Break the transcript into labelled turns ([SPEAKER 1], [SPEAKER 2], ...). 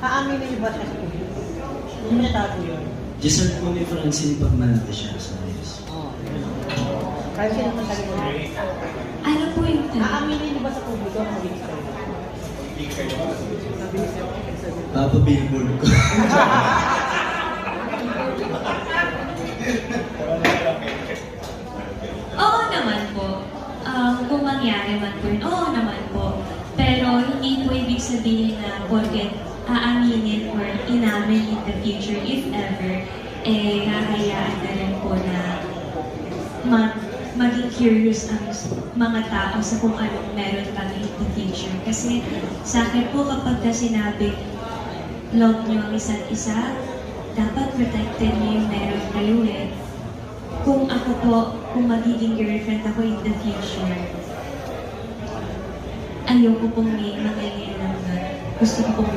[SPEAKER 1] Aaminin niyo ba siya sa publiko? Hindi niya tago yun.
[SPEAKER 2] Giselle po ni Francine pag malaki siya sa ayos.
[SPEAKER 1] Oo. Kahit sino man talaga mo.
[SPEAKER 3] Ano po yung
[SPEAKER 1] Aaminin niyo ba sa publiko ang magiging story?
[SPEAKER 2] Papa Billboard ko.
[SPEAKER 3] Oo naman po. Kung mangyari man po yun, oo naman po. Pero hindi po ibig sabihin na porket aaminin or inamin in the future, if ever, hahayaan na rin po na maging curious ang mga tao sa kung anong meron kami in the future. Kasi sa akin po kapag ka sinabi, love nyo ang isa't isa, dapat protected nyo yung meron kayo eh. Kung ako po, kung magiging girlfriend ako in the future, ayoko pong may mangyayari lang. Gusto ko pong